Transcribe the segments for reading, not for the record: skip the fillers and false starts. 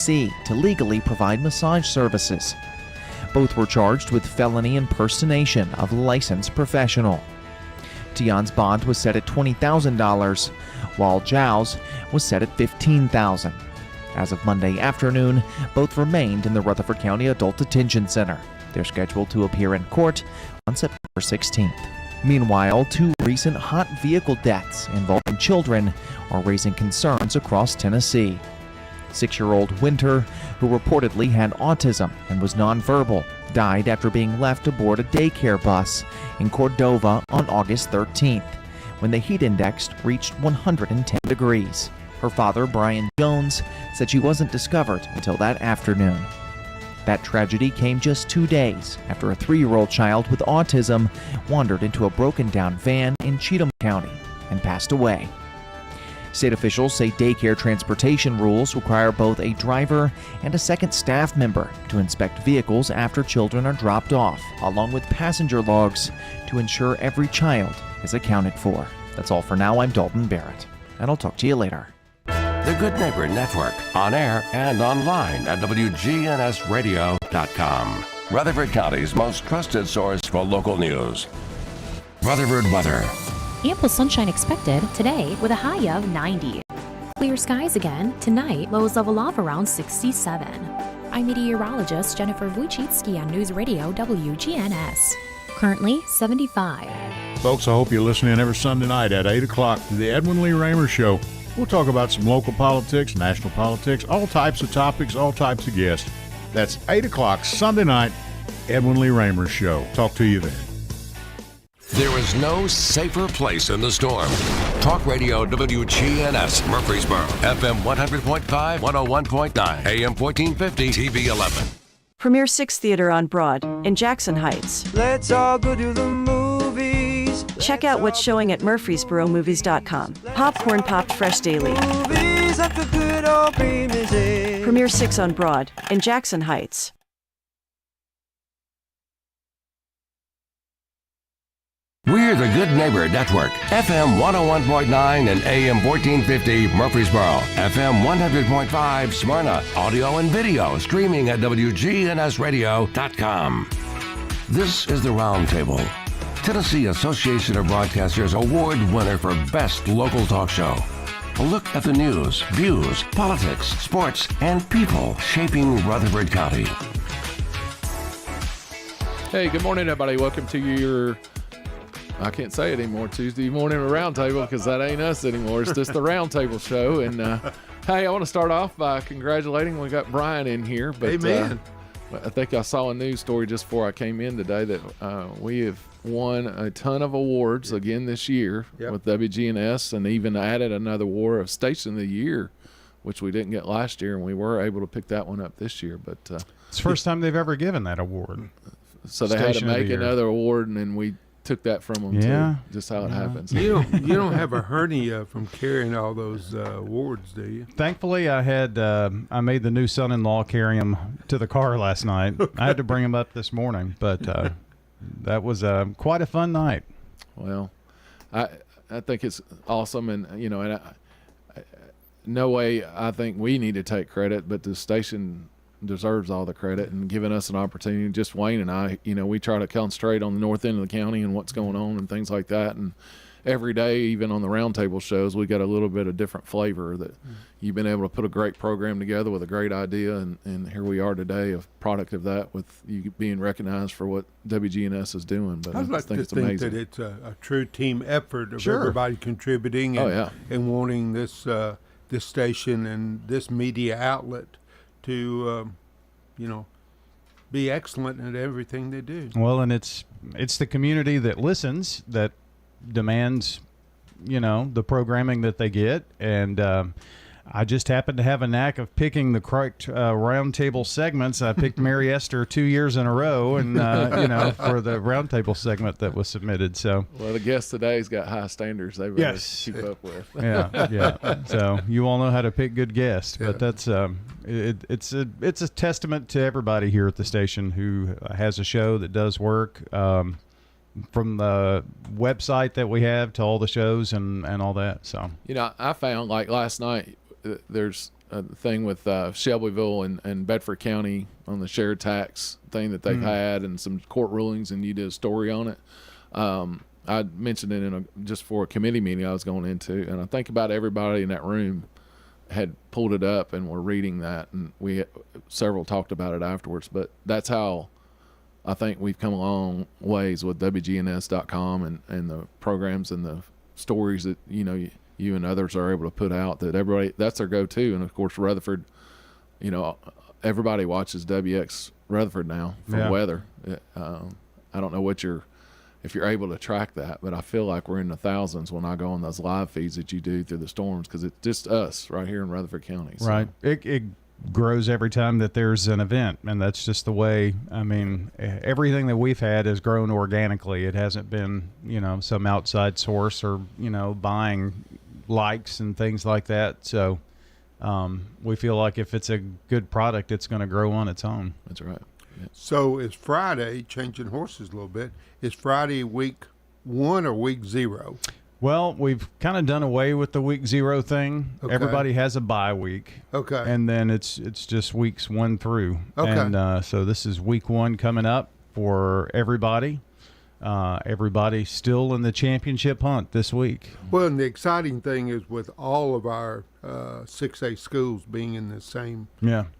Tennessee to legally provide massage services. Both were charged with felony impersonation of a licensed professional. Tion's bond was set at $20,000, while Zhao's was set at $15,000. As of Monday afternoon, both remained in the Rutherford County Adult Detention Center. They're scheduled to appear in court on September 16th. Meanwhile, 2 recent hot vehicle deaths involving children are raising concerns across Tennessee. 6-year-old Winter, who reportedly had autism and was nonverbal, died after being left aboard a daycare bus in Cordova on August 13th, when the heat index reached 110 degrees. Her father, Brian Jones, said she wasn't discovered until that afternoon. That tragedy came just 2 days after a 3-year-old child with autism wandered into a broken-down van in Cheatham County and passed away. State officials say daycare transportation rules require both a driver and a second staff member to inspect vehicles after children are dropped off, along with passenger logs to ensure every child is accounted for. That's all for now. I'm Dalton Barrett, and I'll talk to you later. The Good Neighbor Network, on air and online at WGNSradio.com. Rutherford County's most trusted source for local news. Rutherford weather. Ample sunshine expected today with a high of 90. Clear skies again tonight, lows level off around 67. I'm meteorologist Jennifer Wojcicki on News Radio WGNS. Currently 75. Folks, I hope you're listening every Sunday night at 8 o'clock to the Edwin Lee Raymer Show. We'll talk about some local politics, national politics, all types of topics, all types of guests. That's 8 o'clock Sunday night, Edwin Lee Raymer Show. Talk to you then. There is no safer place in the storm. Talk Radio WGNS Murfreesboro, FM 100.5, 101.9, AM 1450, TV 11. Premier 6 Theater on Broad in Jackson Heights. Let's all go to the movies. Check out what's showing at murfreesboromovies.com. Popcorn popped fresh daily. Movies at the good old premises. Premier 6 on Broad in Jackson Heights. We're the Good Neighbor Network, FM 101.9 and AM 1450 Murfreesboro, FM 100.5 Smyrna, audio and video streaming at WGNSradio.com. This is The Roundtable, Tennessee Association of Broadcasters Award winner for Best Local Talk Show. A look at the news, views, politics, sports, and people shaping Rutherford County. Hey, good morning, everybody. Welcome to your... I can't say it anymore. Tuesday morning roundtable, because that ain't us anymore. It's just the roundtable show. And hey, I want to start off by congratulating. We got Brian in here. But, Amen. I think I saw a news story just before I came in today that we have won a ton of awards again this year with WGNS, and even added another award of Station of the Year, which we didn't get last year, and we were able to pick that one up this year. But it's the first time they've ever given that award. So they had to make another award, and then we took that from them too. Just how it happens. You don't have a hernia from carrying all those awards, do you? Thankfully, I made the new son-in-law carry him to the car last night. I had to bring him up this morning, but that was quite a fun night. Well, I think it's awesome, and no way I think we need to take credit, but the station deserves all the credit and giving us an opportunity. Just Wayne and I, we try to concentrate on the north end of the county and what's going on and things like that. And every day, even on the roundtable shows, we got a little bit of different flavor that you've been able to put a great program together with a great idea. And here we are today, a product of that, with you being recognized for what WGNS is doing. But I'd like to think that it's a true team effort of everybody contributing and wanting this this station and this media outlet to, be excellent at everything they do. Well, and it's the community that listens that demands, the programming that they get. And I just happen to have a knack of picking the correct roundtable segments. I picked Mary Esther 2 years in a row, and for the roundtable segment that was submitted. So, well, the guest today's got high standards. They better keep up with. Yeah. So you all know how to pick good guests, but that's it's a testament to everybody here at the station who has a show that does work. From the website that we have to all the shows and all that. So, I found, like last night, there's a thing with Shelbyville and Bedford County on the shared tax thing that they've had, and some court rulings, and you did a story on it. I mentioned it just for a committee meeting I was going into, and I think about everybody in that room had pulled it up and were reading that, and several talked about it afterwards. But that's how I think we've come a long ways with WGNS.com and the programs and the stories that you and others are able to put out, that everybody, that's their go-to. And of course Rutherford, everybody watches WX Rutherford now for weather. I don't know if you're able to track that, but I feel like we're in the thousands when I go on those live feeds that you do through the storms, because it's just us right here in Rutherford County. So. Right. It grows every time that there's an event, and that's just the way. I mean, everything that we've had has grown organically. It hasn't been, some outside source or, buying likes and things like that. So we feel like if it's a good product, it's going to grow on its own. That's right. Yeah. So is Friday, changing horses a little bit, is Friday week 1 or week 0? Well, we've kind of done away with the week 0 thing. Okay. Everybody has a bye week. Okay. And then it's just weeks 1 through. Okay. And so this is week 1 coming up for everybody. Everybody still in the championship hunt this week. Well, and the exciting thing is with all of our 6A schools being in the same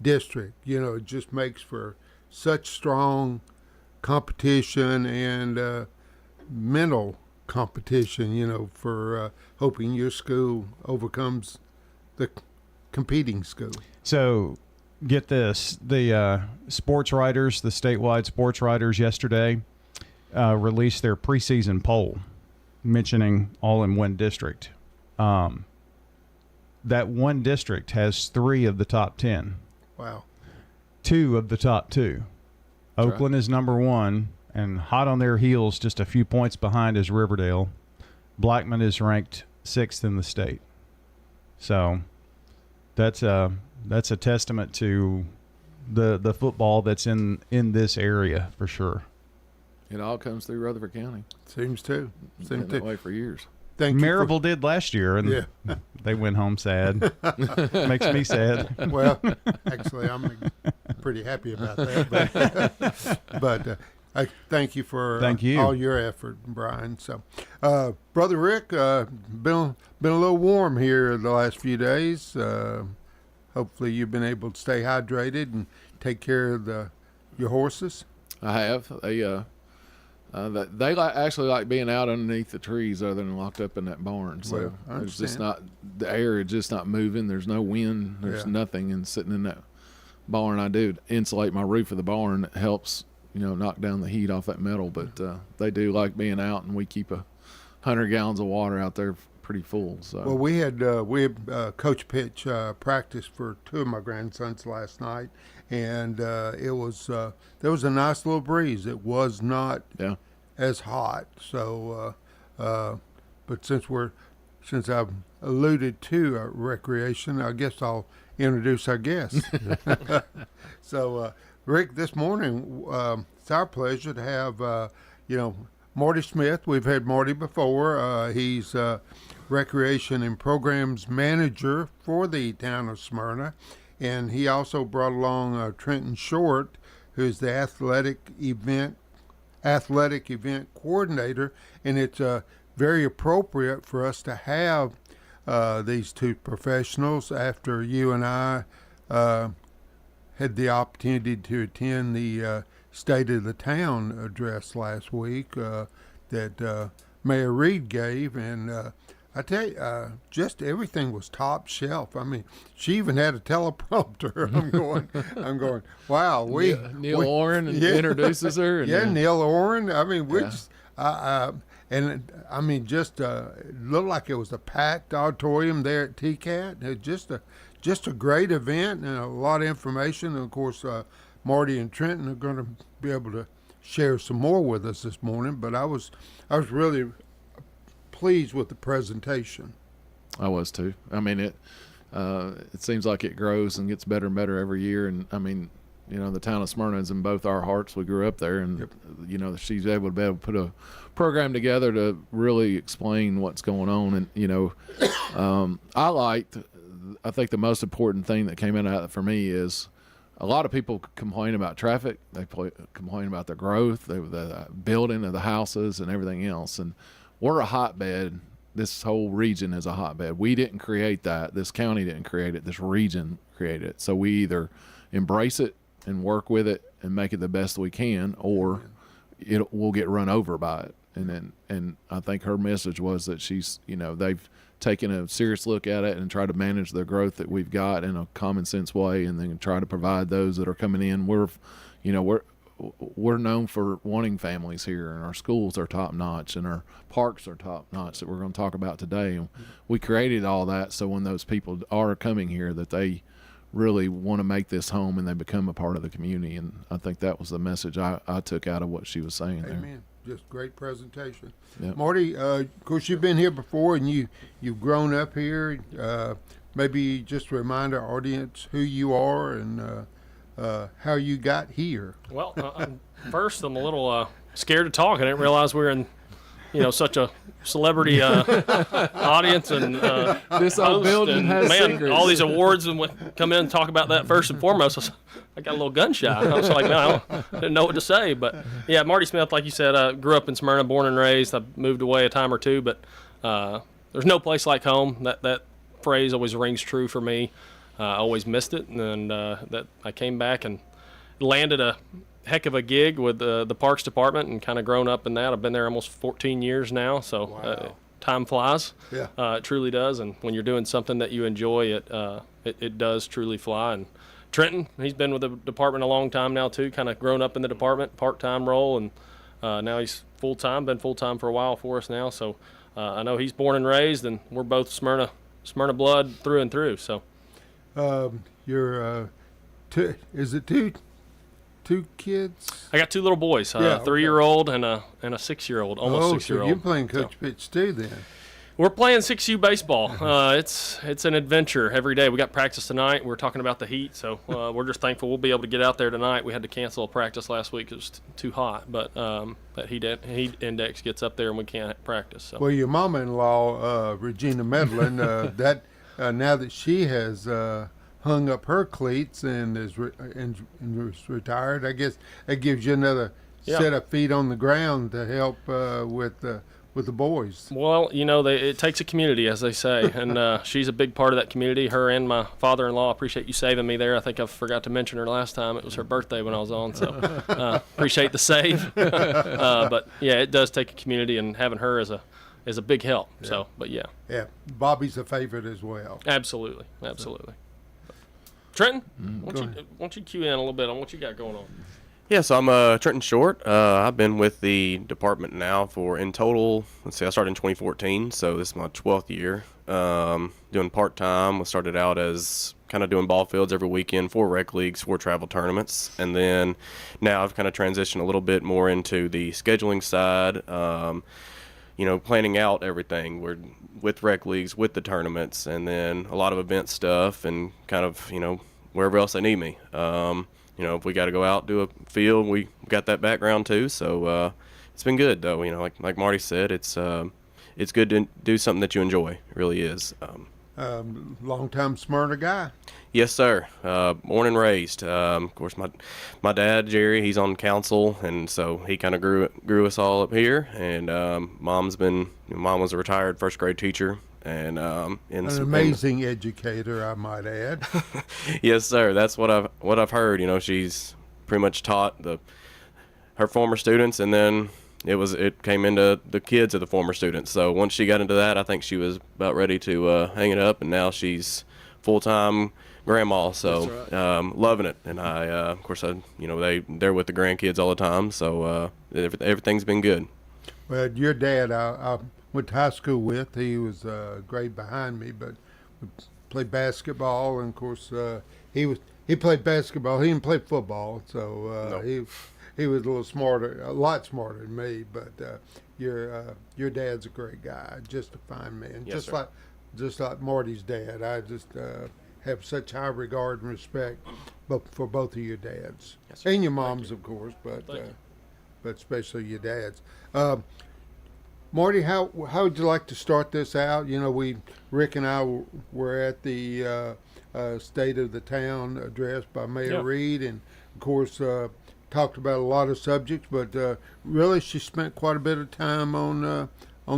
district, it just makes for such strong competition and mental competition, for hoping your school overcomes the competing school. So get this, the sports writers, the statewide sports writers yesterday released their preseason poll mentioning all in one district. That one district has 3 of the top 10. Wow. 2 of the top 2. That's Oakland is number 1, and hot on their heels, just a few points behind, is Riverdale. Blackman is ranked 6th in the state. So that's a testament to the football that's in this area for sure. It all comes through Rutherford County. Seems to. Been that way for years. Maryville did last year, and they went home sad. Makes me sad. Well, actually, I'm pretty happy about that. But I thank you for all your effort, Brian. So, Brother Rick, been a little warm here the last few days. Hopefully, you've been able to stay hydrated and take care of your horses. I have. They actually like being out underneath the trees other than locked up in that barn. So it's just the air is just not moving. There's no wind. There's nothing. And sitting in that barn, I do insulate my roof of the barn. It helps, knock down the heat off that metal. But they do like being out, and we keep 100 gallons of water out there pretty full. So well, we had coach pitch practice for 2 of my grandsons last night. And there was a nice little breeze. It was not as hot. So, but since I've alluded to recreation, I guess I'll introduce our guest. So, Rick, this morning it's our pleasure to have Marty Smith. We've had Marty before. He's recreation and programs manager for the town of Smyrna. And he also brought along Trenton Short, who's the athletic event coordinator. And it's very appropriate for us to have these 2 professionals after you and I had the opportunity to attend the State of the Town address last week that Mayor Reed gave. And I tell you, just everything was top shelf. I mean, she even had a teleprompter. I'm going. Wow, Neil Oren introduces her. And Neil Oren. I mean, just looked like it was a packed auditorium there at TCAT. It just a great event and a lot of information. And of course, Marty and Trenton are going to be able to share some more with us this morning. But I was really pleased with the presentation. I was too. I mean, it seems like it grows and gets better and better every year. And I mean, the town of Smyrna is in both our hearts. We grew up there, and she's able to put a program together to really explain what's going on. And I liked I think the most important thing that came out of it for me is a lot of people complain about traffic. They complain about the growth, the building of the houses and everything else. And we're a hotbed. This whole region is a hotbed. We didn't create that. This county didn't create it. This region created it. So we either embrace it and work with it and make it the best we can, or we'll get run over by it. And I think her message was that they've taken a serious look at it and try to manage the growth that we've got in a common sense way, and then try to provide those that are coming in. We're known for wanting families here, and our schools are top notch, and our parks are top notch that we're going to talk about today. And we created all that so when those people are coming here, that they really want to make this home and they become a part of the community. And I think that was the message I took out of what she was saying. Amen. There. Just great presentation. Yep. Marty, of course, you've been here before, and you've grown up here. Maybe just remind our audience who you are and how you got here. Well, first, I'm a little scared to talk. I didn't realize we were in, such a celebrity audience and this old building has secrets. All these awards and come in and talk about that first and foremost. I got a little gun shy. I was like, no, I didn't know what to say. But yeah, Marty Smith, like you said, I grew up in Smyrna, born and raised. I moved away a time or two, but there's no place like home. That phrase always rings true for me. I always missed it, and that I came back and landed a heck of a gig with the Parks Department and kind of grown up in that. I've been there almost 14 years now, so wow. Time flies. Yeah. It truly does, and when you're doing something that you enjoy, it does truly fly. And Trenton, he's been with the department a long time now too, kind of grown up in the department, part-time role, and now he's full-time, been full-time for a while for us now. So I know he's born and raised, and we're both Smyrna blood through and through. So you're is it two kids? I got two little boys, a 3-year-old and a 6-year-old, almost 6-year-old. So you're playing coach pitch too then? We're playing 6U baseball. It's an adventure every day. We got practice tonight. We're talking about the heat, so we're just thankful we'll be able to get out there tonight. We had to cancel a practice last week because it was too hot, but that heat index gets up there and we can't practice. So. Well, your mama-in-law, Regina Medlin, now that she has hung up her cleats and is retired, I guess that gives you another set of feet on the ground to help with the boys. Well, it takes a community, as they say, and she's a big part of that community. Her and my father-in-law. Appreciate you saving me there. I think I forgot to mention her last time. It was her birthday when I was on, so appreciate the save. But yeah, it does take a community, and having her is a big help. Yeah. So, but yeah. Yeah, Bobby's a favorite as well. Absolutely. Trenton, why don't you cue in a little bit on what you got going on? Yeah, so I'm Trenton Short. I've been with the department now for, in total, I started in 2014, so this is my 12th year. Doing part-time. I started out as kind of doing ball fields every weekend for rec leagues, for travel tournaments, and then now I've kind of transitioned a little bit more into the scheduling side, planning out everything. We're with rec leagues, with the tournaments, and then a lot of event stuff and kind of, wherever else they need me. If we got to go out, do a field, we got that background too. So it's been good though. Like Marty said, it's good to do something that you enjoy. It really is. Long-time Smyrna guy. Yes, sir. Born and raised. Of course, my dad Jerry, he's on council, and so he kind of grew us all up here. And mom was a retired first grade teacher. And an amazing educator, I might add. Yes, sir. That's what I've heard. She's pretty much taught her former students, and then it came into the kids of the former students. So once she got into that, I think she was about ready to hang it up, and now she's full-time grandma. So right. Loving it, and I of course they're with the grandkids all the time. So everything's been good. Well, your dad, I went to high school with. He was a grade behind me, but we played basketball, and of course he played basketball. He didn't play football, so he was a lot smarter than me. But your dad's a great guy, just a fine man, yes, just like Marty's dad. I just have such high regard and respect for both of your dads, yes, and your moms, of course, but especially your dads. Marty, how would you like to start this out? You know, Rick and I were at the State of the Town address by Mayor Reed, and of course talked about a lot of subjects, but really she spent quite a bit of time on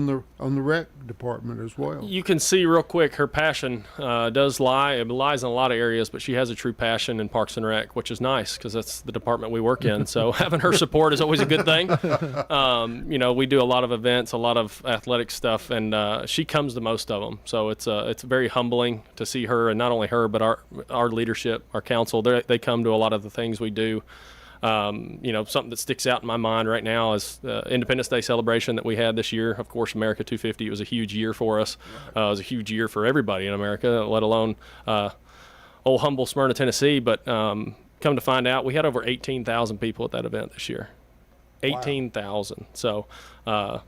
the rec department as well. You can see real quick her passion does lie. It lies in a lot of areas, but she has a true passion in Parks and Rec, which is nice because that's the department we work in. So having her support is always a good thing. You know, we do a lot of events, a lot of athletic stuff, and she comes to most of them. So it's very humbling to see her, and not only her, but our leadership, our council. They come to a lot of the things we do. You know, something that sticks out in my mind right now is Independence Day celebration that we had this year. Of course, America 250, it was a huge year for us. It was a huge year for everybody in America, let alone old humble Smyrna, Tennessee. But come to find out, we had over 18,000 people at that event this year. 18,000. Wow. So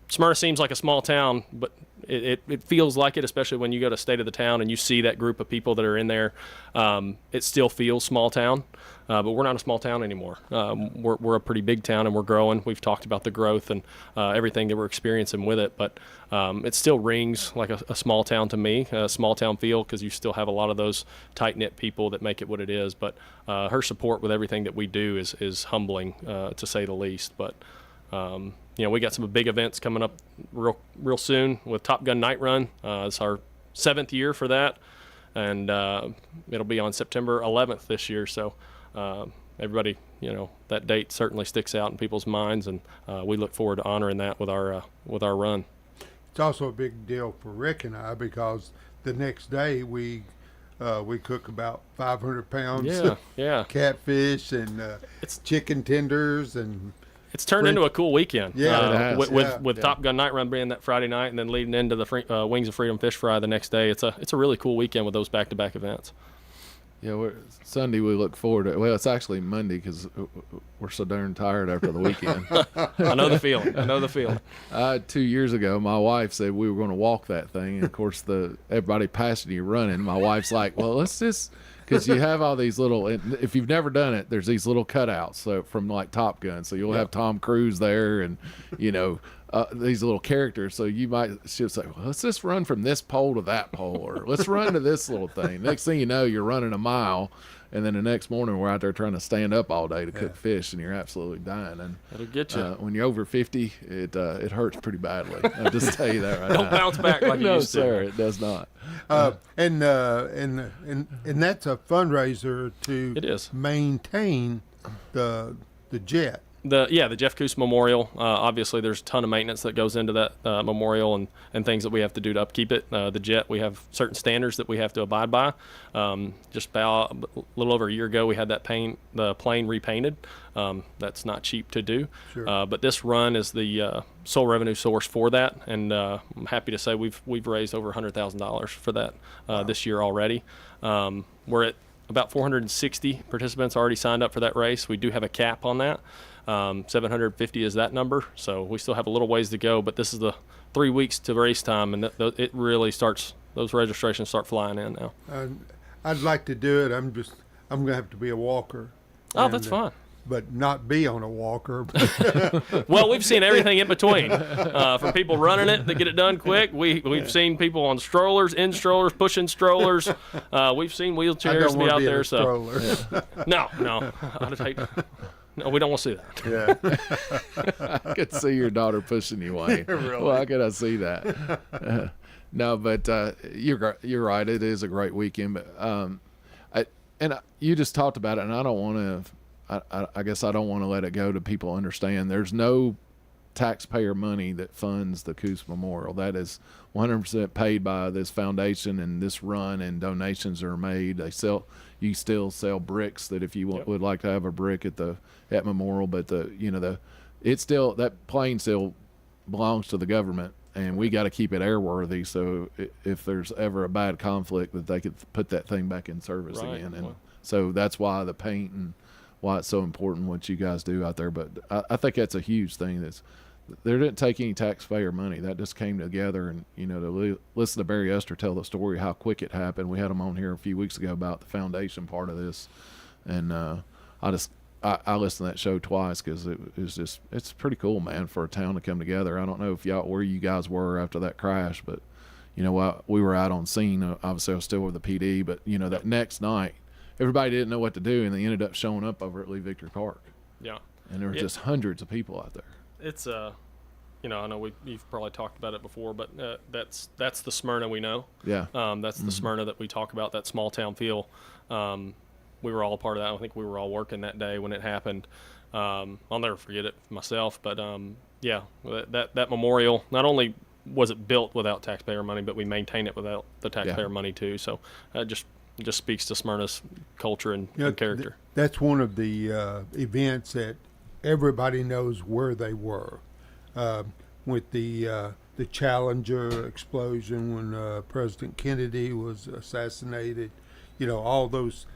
Smyrna seems like a small town, but it feels like it, especially when you go to State of the Town and you see that group of people that are in there. It still feels small town, but we're not a small town anymore. We're a pretty big town, and we're growing. We've talked about the growth and everything that we're experiencing with it, but it still rings like a small town to me, a small town feel, because you still have a lot of those tight-knit people that make it what it is. But her support with everything that we do is humbling, to say the least. But you know, we got some big events coming up real soon with Top Gun Night Run. It's our 7th year for that, and it'll be on September 11th this year. So everybody, you know, that date certainly sticks out in people's minds, and we look forward to honoring that with our run. It's also a big deal for Rick and I because the next day we cook about 500 pounds of catfish and it's chicken tenders, and it's turned into a cool weekend. With Top Gun Night Run being that Friday night, and then leading into the Wings of Freedom Fish Fry the next day. It's a really cool weekend with those back-to-back events. Yeah, Sunday we look forward to. Well, it's actually Monday because we're so darn tired after the weekend. I know the feeling. 2 years ago, my wife said we were going to walk that thing, and of course, everybody passing you running. My wife's like, "Well, let's just." Because you have all these little, if you've never done it, there's these little cutouts from like Top Gun. So you'll have Tom Cruise there, and you know these little characters. So she'll say, well, let's just run from this pole to that pole, or let's run to this little thing. Next thing you know, you're running a mile, and then the next morning we're out there trying to stand up all day to cook fish, and you're absolutely dying. And it'll get you. When you're over 50, it hurts pretty badly. I'll just tell you that right Don't now. bounce back like you used to. No, sir, it does not. And that's a fundraiser to maintain the jet. The Jeff Kuss Memorial. Obviously, there's a ton of maintenance that goes into that memorial and things that we have to do to upkeep it. The jet, we have certain standards that we have to abide by. Just about a little over a year ago, we had the plane repainted. That's not cheap to do. Sure. But this run is the sole revenue source for that, and I'm happy to say we've raised over $100,000 for that this year already. We're at about 460 participants already signed up for that race. We do have a cap on that. 750 is that number, so we still have a little ways to go, but this is the 3 weeks to race time, and it really starts, those registrations start flying in now. I'd like to do it. I'm going to have to be a walker. That's fine. But not be on a walker. Well, we've seen everything in between. From people running it to get it done quick. We've seen people on strollers, in strollers, pushing strollers. We've seen wheelchairs be out there. No, I'd hate. No, we don't want to see that. Yeah. I could see your daughter pushing you, Wayne. Really? Well, how could I see that? No, but you're right. It is a great weekend. But you just talked about it, and I don't want to. I guess I don't want to let it go to people understand. There's no taxpayer money that funds the Kuss Memorial. That is 100% paid by this foundation and this run, and donations are made. You still sell bricks that if you would like to have a brick at Memorial, but that plane still belongs to the government, and we got to keep it airworthy. So if there's ever a bad conflict, that they could put that thing back in service again. And so that's why the paint and why it's so important what you guys do out there. But I think that's a huge thing. They didn't take any taxpayer money. That just came together, and to listen to Barry Esther tell the story how quick it happened. We had him on here a few weeks ago about the foundation part of this, and I listened to that show twice because it's pretty cool, man, for a town to come together. I don't know if where you guys were after that crash, but you know, we were out on scene. Obviously, I was still with the PD, but you know, that next night, everybody didn't know what to do, and they ended up showing up over at Lee Victory Park. Yeah, and there were just hundreds of people out there. It's you know, I know you've probably talked about it before, but that's the Smyrna we know. Yeah. That's the Smyrna that we talk about, that small town feel. We were all a part of that. I think we were all working that day when it happened. I'll never forget it myself, but yeah, that memorial, not only was it built without taxpayer money, but we maintain it without the taxpayer money too. So it just speaks to Smyrna's culture and character. That's one of the events that everybody knows where they were. With the Challenger explosion when President Kennedy was assassinated, you know, all those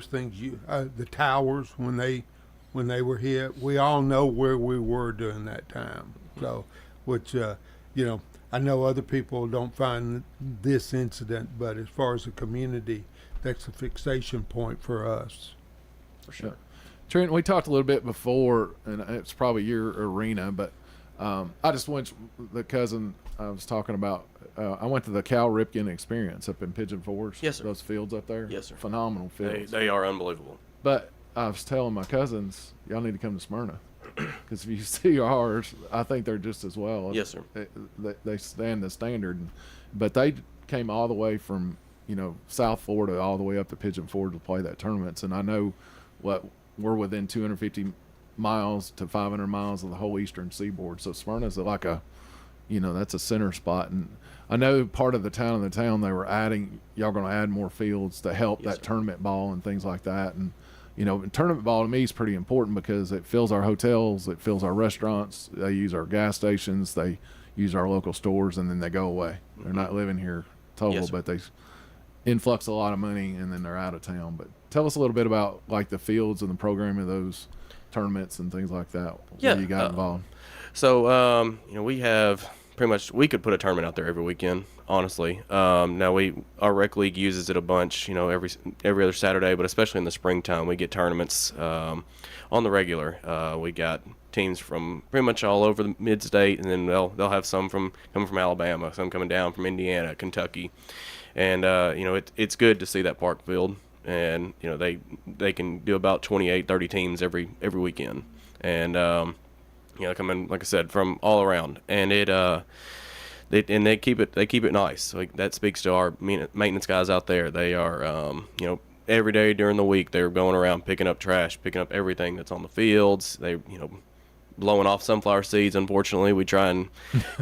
things. The towers when they were hit. We all know where we were during that time. So, which you know, I know other people don't find this incident, but as far as the community, that's a fixation point for us. For sure. Trenton, we talked a little bit before, and it's probably your arena, but I just went the cousin I was talking about. I went to the Cal Ripken Experience up in Pigeon Forge. Yes, sir. Those fields up there. Yes, sir. Phenomenal fields. They are unbelievable. But I was telling my cousins, y'all need to come to Smyrna, because if you see ours, I think they're just as well. Yes, sir. They stand the standard, but they came all the way from South Florida all the way up to Pigeon Forge to play that tournaments, and I know we're within 250 miles to 500 miles of the whole eastern seaboard. So Smyrna's like that's a center spot. And I know part of the town they were y'all going to add more fields to help that tournament ball and things like that. And tournament ball to me is pretty important because it fills our hotels, it fills our restaurants, they use our gas stations, they use our local stores, and then they go away. They're not living here total, but they influx a lot of money and then they're out of town. But tell us a little bit about like the fields and the programming of those tournaments and things like that. Yeah, where you got involved. So we have pretty much, we could put a tournament out there every weekend, honestly. Now our rec league uses it a bunch, every other Saturday, but especially in the springtime we get tournaments on the regular. We got teams from pretty much all over the mid-state, and then they'll have some coming from Alabama, some coming down from Indiana, Kentucky, and it's good to see that park filled. And they can do about 28-30 teams every weekend, and come in, like I said, from all around, and they keep it nice. Like that speaks to our maintenance guys out there. They are every day during the week they're going around picking up trash, picking up everything that's on the fields. They blowing off sunflower seeds. Unfortunately, we try and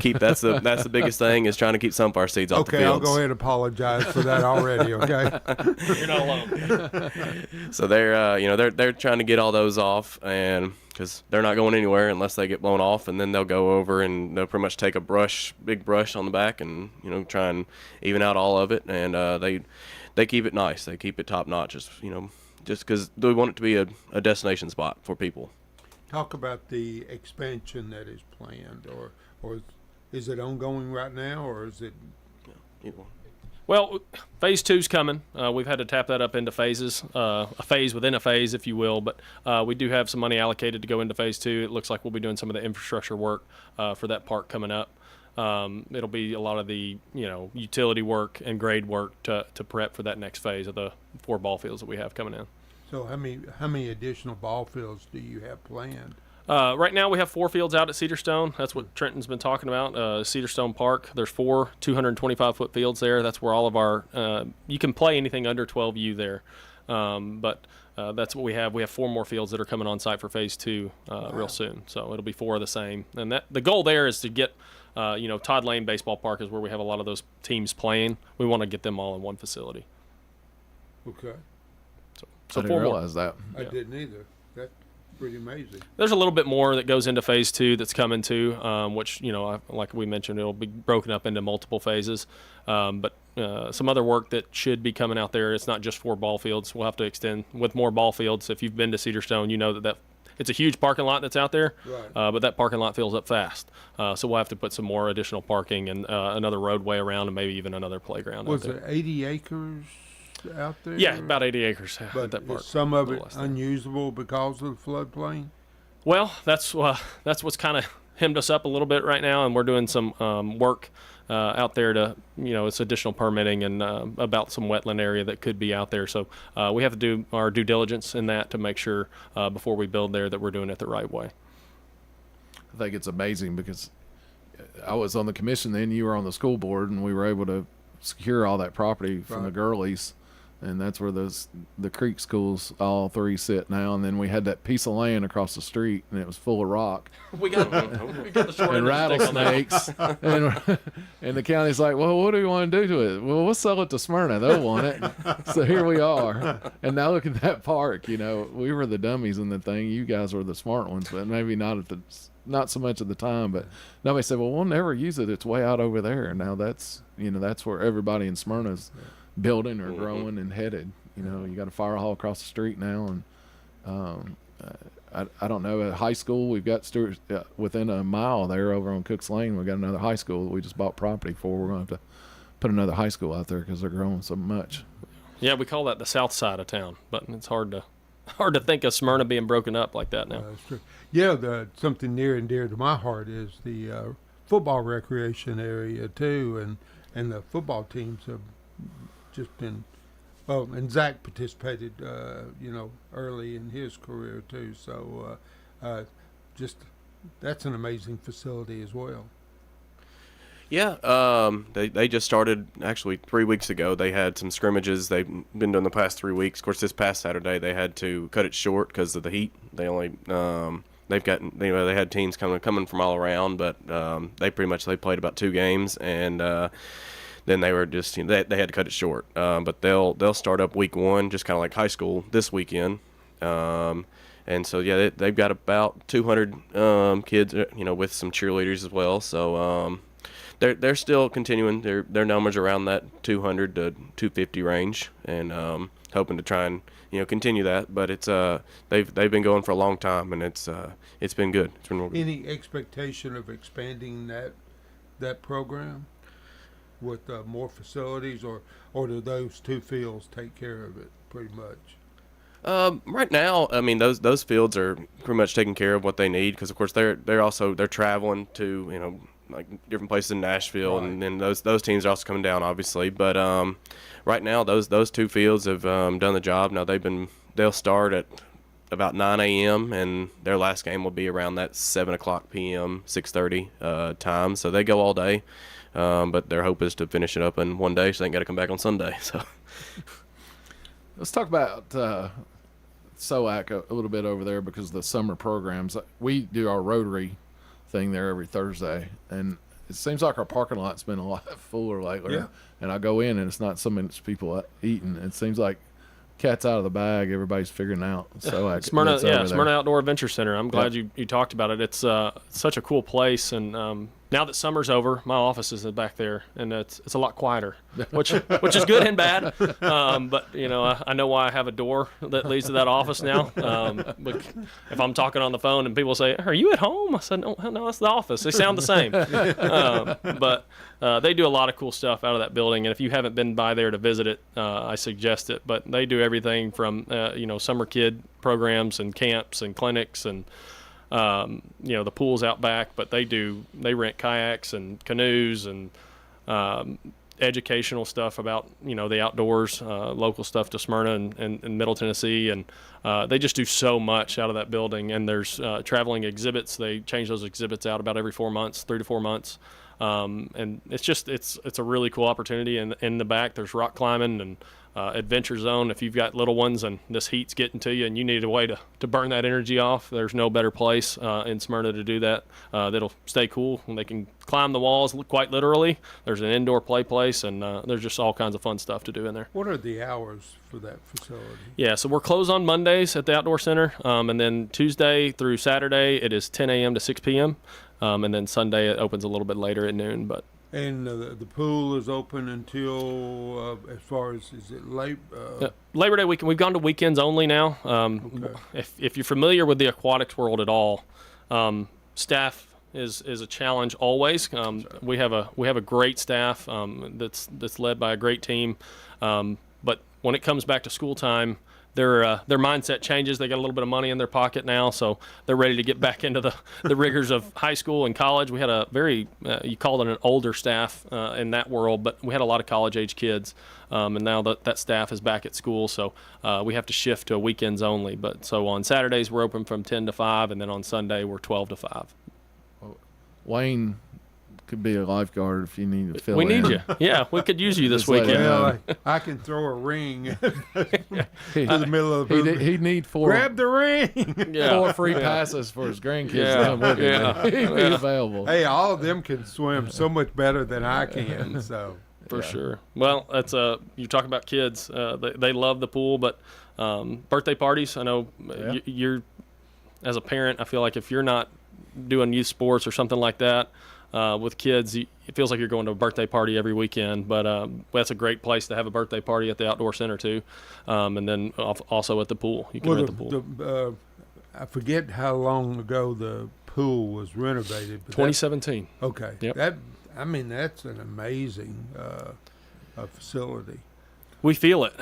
keep that's the biggest thing is trying to keep sunflower seeds off the fields. Okay, I'll go ahead and apologize for that already. Okay, you're not alone. So they're trying to get all those off, and because they're not going anywhere unless they get blown off, and then they'll go over and they'll pretty much take a big brush on the back, and try and even out all of it, and they keep it nice. They keep it top notch, just because they want it to be a destination spot for people. Talk about the expansion that is planned, or is it ongoing right now, or is it? Well, phase 2's coming. We've had to tap that up into phases, a phase within a phase, if you will. But we do have some money allocated to go into phase 2. It looks like we'll be doing some of the infrastructure work for that park coming up. It'll be a lot of the utility work and grade work to prep for that next phase of the 4 ball fields that we have coming in. So how many additional ball fields do you have planned? Right now we have 4 fields out at Cedarstone. That's what Trenton's been talking about. Cedarstone Park. There's 4 225-foot fields there. That's where all of our you can play anything under 12U there. But that's what we have. We have 4 more fields that are coming on site for phase 2 real soon. So it'll be 4 of the same. And the goal there is to get Todd Lane Baseball Park is where we have a lot of those teams playing. We want to get them all in one facility. Okay. So I didn't realize that. I didn't either. That's pretty amazing. There's a little bit more that goes into phase 2 that's coming too, which like we mentioned, it'll be broken up into multiple phases. But some other work that should be coming out there. It's not just 4 ball fields. We'll have to extend with more ball fields. If you've been to Cedarstone, you know that it's a huge parking lot that's out there. Right. But that parking lot fills up fast. So we'll have to put some more additional parking and another roadway around, and maybe even another playground. Was out there. it 80 acres? out there? Yeah, about 80 acres but at that park. Is some of it unusable because of the floodplain? Well, that's what's kind of hemmed us up a little bit right now, and we're doing some work out there to, it's additional permitting and about some wetland area that could be out there. So we have to do our due diligence in that to make sure before we build there that we're doing it the right way. I think it's amazing because I was on the commission then, you were on the school board, and we were able to secure all that property from the Gurleys, and that's where the Creek schools all three sit now. And then we had that piece of land across the street, and it was full of rock. We got the short and rattlesnakes, and the county's like, well, what do we want to do to it? Well, we'll sell it to Smyrna. They'll want it. So here we are. And now look at that park. We were the dummies in the thing. You guys were the smart ones, but maybe not so much at the time. But nobody said, well, we'll never use it. It's way out over there. And now that's where everybody in Smyrna's building or growing and headed. You got a fire hall across the street now, and I don't know, at high school we've got Stewart within a mile there over on Cooks Lane. We've got another high school that we just bought property for. We're going to have to put another high school out there because they're growing so much. Yeah, we call that the south side of town, but it's hard to think of Smyrna being broken up like that now. That's true. Yeah, something near and dear to my heart is the football recreation area too, and the football teams have just been. Oh, and Zach participated, early in his career too. So, just that's an amazing facility as well. Yeah, they just started actually 3 weeks ago. They had some scrimmages they've been doing the past 3 weeks. Of course, this past Saturday they had to cut it short because of the heat. They only they had teams coming from all around, but they played about 2 games and. Then they were just they had to cut it short, but they'll start up week 1 just kind of like high school this weekend, and so yeah they've got about 200 kids with some cheerleaders as well. So they're still continuing their numbers around that 200 to 250 range, and hoping to try and continue that. But it's they've been going for a long time, and it's been good. It's been real good. Any expectation of expanding that program with more facilities, or do those 2 fields take care of it pretty much? Right now, I mean those fields are pretty much taking care of what they need, because of course they're traveling to like different places in Nashville, right. And then those teams are also coming down obviously. But right now those 2 fields have done the job. Now they'll start at about 9 a.m. and their last game will be around that 7:00 p.m. 6:30 time. So they go all day. But their hope is to finish it up in one day, so they ain't got to come back on Sunday. So, let's talk about SOAC a little bit over there, because the summer programs. We do our Rotary thing there every Thursday, and it seems like our parking lot's been a lot fuller lately. Yeah. And I go in, and it's not so many people eating. It seems like cat's out of the bag. Everybody's figuring out SOAC. Smyrna Outdoor Adventure Center. I'm glad you talked about it. It's such a cool place, and now that summer's over, my office is back there, and it's a lot quieter, which is good and bad. But I know why I have a door that leads to that office now. But if I'm talking on the phone and people say, "Are you at home?" I said, "No, that's the office." They sound the same. But they do a lot of cool stuff out of that building, and if you haven't been by there to visit it, I suggest it. But they do everything from summer kid programs and camps and clinics and. The pool's out back, but they rent kayaks and canoes and educational stuff about the outdoors, local stuff to Smyrna and Middle Tennessee, and they just do so much out of that building. And there's traveling exhibits. They change those exhibits out about every 4 months, 3 to 4 months, and it's a really cool opportunity. And in the back there's rock climbing and adventure zone. If you've got little ones and this heat's getting to you and you need a way to burn that energy off, there's no better place in Smyrna to do that. That'll stay cool, and they can climb the walls quite literally. There's an indoor play place, and there's just all kinds of fun stuff to do in there. What are the hours for that facility? Yeah, so we're closed on Mondays at the Outdoor Center, and then Tuesday through Saturday it is 10 a.m. to 6 p.m., and then Sunday it opens a little bit later at noon. But And the pool is open until, as far as, is it Labor Day weekend? We've gone to weekends only now. Okay. If you're familiar with the aquatics world at all, staff is a challenge always. We have a great staff that's led by a great team, but when it comes back to school time, their mindset changes. They got a little bit of money in their pocket now, so they're ready to get back into the rigors of high school and college. We had a very, you called it an older staff in that world, but we had a lot of college-age kids, and now that staff is back at school, so we have to shift to weekends only. But so on Saturdays, we're open from 10 to 5, and then on Sunday, we're 12 to 5. Wayne could be a lifeguard if you need to fill in. We need you. Yeah, we could use you this weekend. Well, I can throw a ring to the middle of the pool. He'd need grab the ring. Yeah. 4 free passes for his grandkids. He'd be available. Hey, all of them can swim so much better than I can. So for sure. Well, that's you talk about kids. They love the pool, but birthday parties. I know you're as a parent. I feel like if you're not doing youth sports or something like that. With kids, it feels like you're going to a birthday party every weekend, but that's a great place to have a birthday party at the outdoor center too, and then also at the pool. You can rent the pool. I forget how long ago the pool was renovated. But 2017. Okay. Yep. That's an amazing facility. We feel it.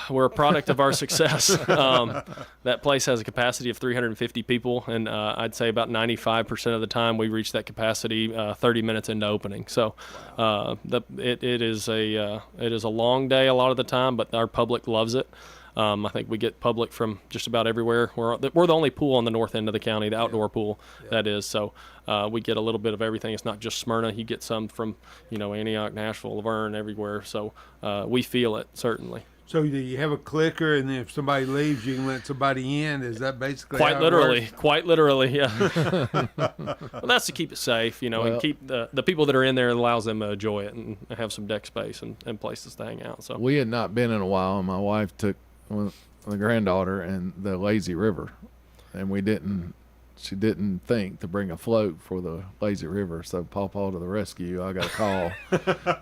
We're a product of our success. That place has a capacity of 350 people, and I'd say about 95% of the time we reach that capacity 30 minutes into opening. So it is a long day a lot of the time, but our public loves it. I think we get public from just about everywhere. We're the only pool on the north end of the county, the outdoor pool, that is. So we get a little bit of everything. It's not just Smyrna. You get some from, Antioch, Nashville, Laverne, everywhere. So we feel it, certainly. So do you have a clicker, and then if somebody leaves, you can let somebody in? Is that basically Quite literally, yeah. Well, that's to keep it safe, and keep the people that are in there, it allows them to enjoy it and have some deck space and places to hang out. So we had not been in a while, and my wife took the granddaughter and the lazy river, and she didn't think to bring a float for the lazy river, so Pawpaw to the rescue. I got a call.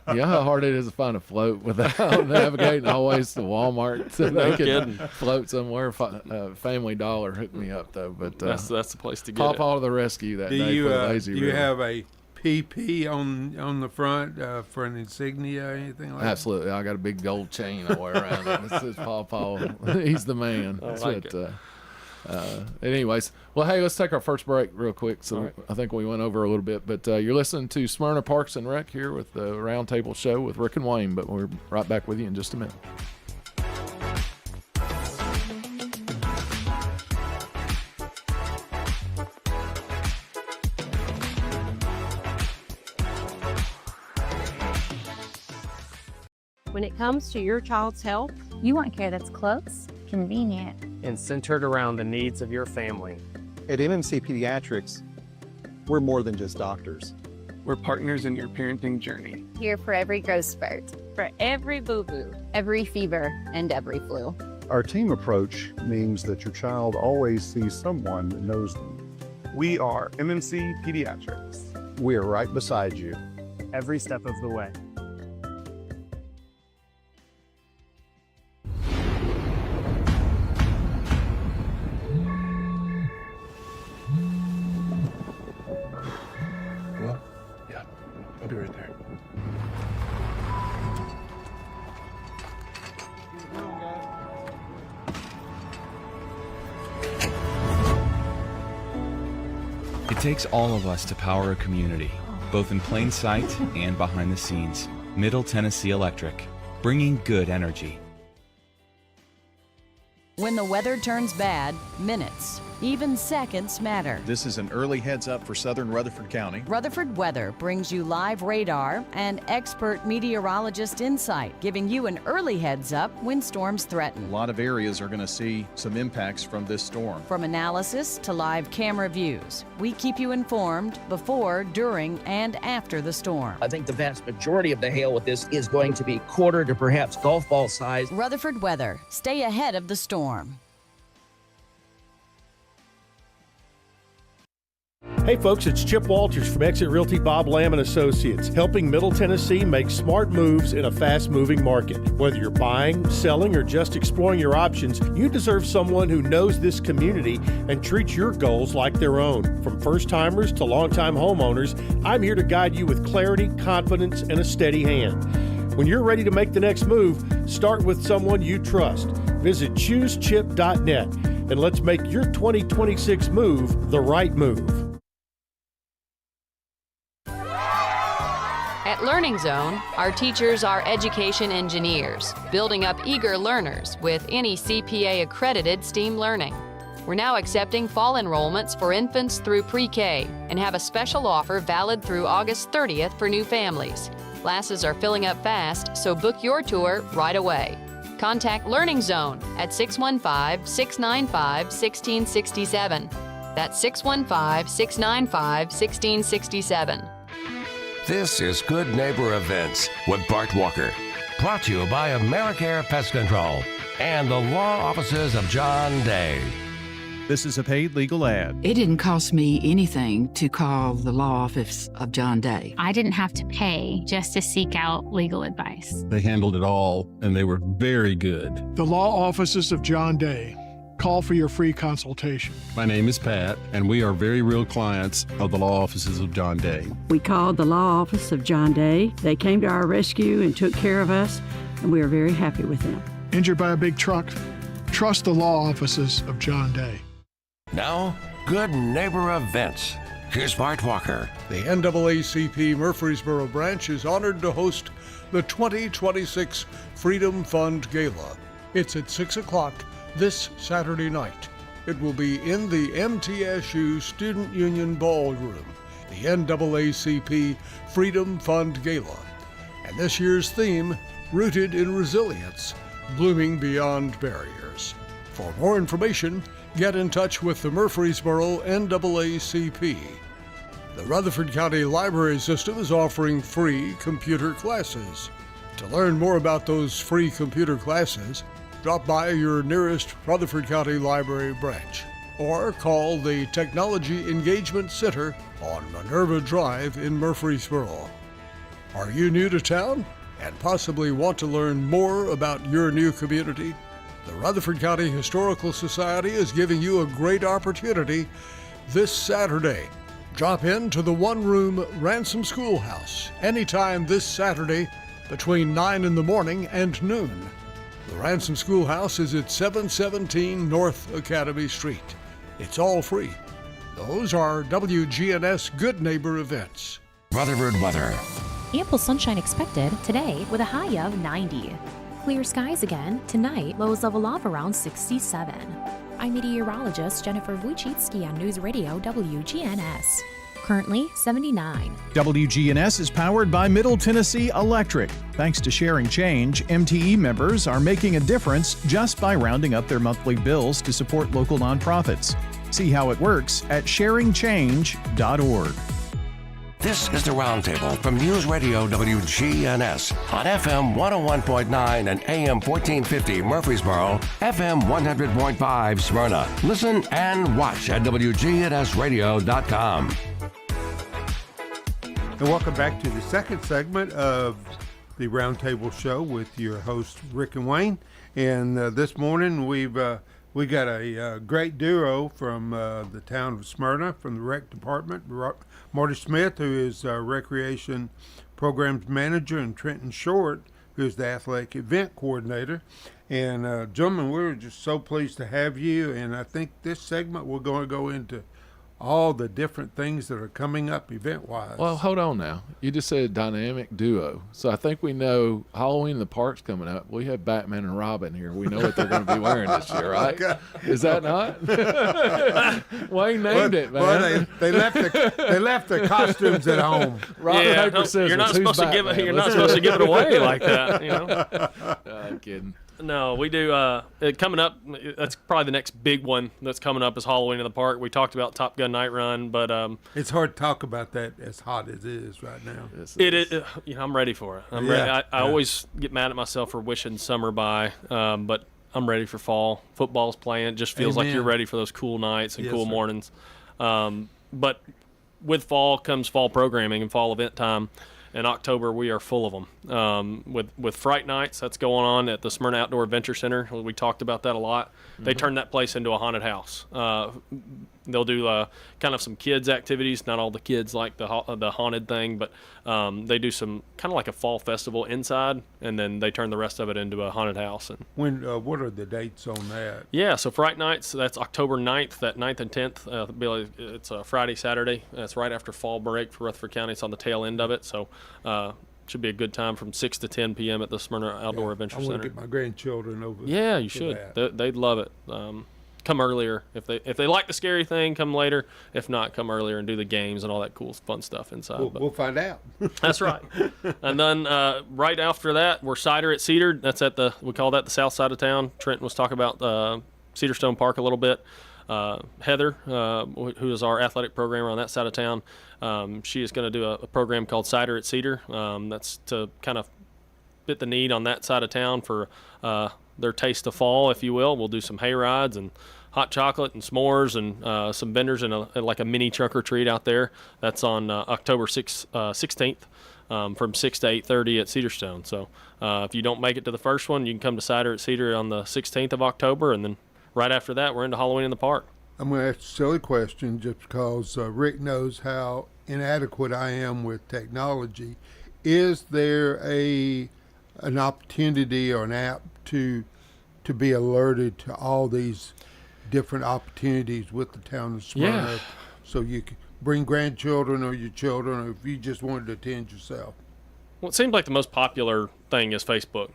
You know how hard it is to find a float without navigating always to Walmart so they can float somewhere. Family Dollar hooked me up though, but that's the place to get Pawpaw to the rescue that day for the lazy river. Do you have a PP on the front for an insignia or anything like that? Absolutely. I got a big gold chain I wear around it. This is Pawpaw. He's the man. I like it. Anyways, well, hey, let's take our first break real quick. So right. I think we went over a little bit, but you're listening to Smyrna Parks and Rec here with the Roundtable Show with Rick and Wayne, but we're right back with you in just a minute. When it comes to your child's health, you want care that's close, convenient, and centered around the needs of your family. At MMC Pediatrics, we're more than just doctors. We're partners in your parenting journey. Here for every growth spurt, for every boo-boo, every fever, and every flu. Our team approach means that your child always sees someone that knows them. We are MMC Pediatrics. We are right beside you. Every step of the way. I'll be right there. It takes all of us to power a community, both in plain sight and behind the scenes. Middle Tennessee Electric, bringing good energy. When the weather turns bad, minutes, even seconds matter. This is an early heads up for southern Rutherford County. Rutherford Weather brings you live radar and expert meteorologist insight, giving you an early heads up when storms threaten. A lot of areas are going to see some impacts from this storm. From analysis to live camera views, we keep you informed before, during, and after the storm. I think the vast majority of the hail with this is going to be quarter to perhaps golf ball size. Rutherford Weather, stay ahead of the storm. Hey folks, it's Chip Walters from Exit Realty Bob Lamb & Associates, helping Middle Tennessee make smart moves in a fast-moving market. Whether you're buying, selling, or just exploring your options, you deserve someone who knows this community and treats your goals like their own. From first-timers to long-time homeowners, I'm here to guide you with clarity, confidence, and a steady hand. When you're ready to make the next move, start with someone you trust. Visit ChooseChip.net and let's make your 2026 move the right move. At Learning Zone, our teachers are education engineers, building up eager learners with any CPA-accredited STEAM learning. We're now accepting fall enrollments for infants through pre-K and have a special offer valid through August 30th for new families. Classes are filling up fast, so book your tour right away. Contact Learning Zone at 615-695-1667. That's 615-695-1667. This is Good Neighbor Events with Bart Walker. Brought to you by AmeriCare Pest Control and the law offices of John Day. This is a paid legal ad. It didn't cost me anything to call the law office of John Day. I didn't have to pay just to seek out legal advice. They handled it all, and they were very good. The law offices of John Day. Call for your free consultation. My name is Pat, and we are very real clients of the law offices of John Day. We called the law office of John Day. They came to our rescue and took care of us, and we are very happy with them. Injured by a big truck? Trust the law offices of John Day. Now, Good Neighbor Events. Here's Bart Walker. The NAACP Murfreesboro branch is honored to host the 2026 Freedom Fund Gala. It's at 6 o'clock this Saturday night. It will be in the MTSU Student Union Ballroom, the NAACP Freedom Fund Gala. And this year's theme, Rooted in Resilience, Blooming Beyond Barriers. For more information, get in touch with the Murfreesboro NAACP. The Rutherford County Library System is offering free computer classes. To learn more about those free computer classes, drop by your nearest Rutherford County Library branch or call the Technology Engagement Center on Minerva Drive in Murfreesboro. Are you new to town and possibly want to learn more about your new community? The Rutherford County Historical Society is giving you a great opportunity this Saturday. Drop in to the one-room Ransom Schoolhouse anytime this Saturday between 9 in the morning and noon. The Ransom Schoolhouse is at 717 North Academy Street. It's all free. Those are WGNS Good Neighbor Events. Rutherford weather. Ample sunshine expected today with a high of 90. Clear skies again tonight, lows level off around 67. I'm meteorologist Jennifer Wojcicki on News Radio WGNS. Currently 79. WGNS is powered by Middle Tennessee Electric. Thanks to Sharing Change, MTE members are making a difference just by rounding up their monthly bills to support local nonprofits. See how it works at sharingchange.org. This is the Roundtable from News Radio WGNS on FM 101.9 and AM 1450 Murfreesboro, FM 100.5 Smyrna. Listen and watch at WGNSradio.com. And welcome back to the second segment of the Roundtable Show with your hosts Rick and Wayne. And this morning we got a great duo from the town of Smyrna, from the rec department. Marty Smith, who is recreation programs manager, and Trenton Short, who is the athletic event coordinator. And gentlemen, we're just so pleased to have you. And I think this segment we're going to go into all the different things that are coming up event-wise. Well, hold on now. You just said dynamic duo. So I think we know Halloween in the Park's coming up. We have Batman and Robin here. We know what they're going to be wearing this year, right? Is that not? Wayne named it, man. Well, they left the costumes at home. Rock, paper, scissors. You're not supposed to give it. You're not supposed to give it away like that. You know. I'm kidding. No, we do. Coming up, that's probably the next big one that's coming up is Halloween in the Park. We talked about Top Gun Night Run, but it's hard to talk about that as hot as it is right now. It is. I'm ready for it. I'm ready. I always get mad at myself for wishing summer by, but I'm ready for fall. Football's playing. It just feels like you're ready for those cool nights and cool mornings. But with fall comes fall programming and fall event time. In October, we are full of them. With Fright Nights, that's going on at the Smyrna Outdoor Adventure Center. We talked about that a lot. They turned that place into a haunted house. They'll do kind of some kids activities. Not all the kids like the haunted thing, but they do some kind of like a fall festival inside, and then they turn the rest of it into a haunted house. And what are the dates on that? yeah, so Fright Nights, that's October 9th, that 9th and 10th. It's a Friday, Saturday. That's right after fall break for Rutherford County. It's on the tail end of it, so should be a good time from 6 to 10 p.m. at the Smyrna Outdoor Adventure Center. I want to get my grandchildren over. Yeah, you should. They'd love it. Come earlier if they like the scary thing. Come later. If not, come earlier and do the games and all that cool, fun stuff inside. We'll find out. That's right. And then right after that, we're Cider at Cedar. That's we call that the south side of town. Trenton was talking about Cedarstone Park a little bit. Heather, who is our athletic programmer on that side of town, she is going to do a program called Cider at Cedar. That's to kind of fit the need on that side of town for their taste of fall, if you will. We'll do some hay rides and hot chocolate and s'mores and some vendors and like a mini trunk or treat out there. That's on October 16th from 6 to 8:30 at Cedarstone. So if you don't make it to the first one, you can come to Cider at Cedar on the 16th of October, and then right after that, we're into Halloween in the park. I'm going to ask a silly question just because Rick knows how inadequate I am with technology. Is there an opportunity or an app to be alerted to all these different opportunities with the town of Smyrna? Yeah. So you can bring grandchildren or your children, or if you just wanted to attend yourself? Well, it seems like the most popular thing is Facebook,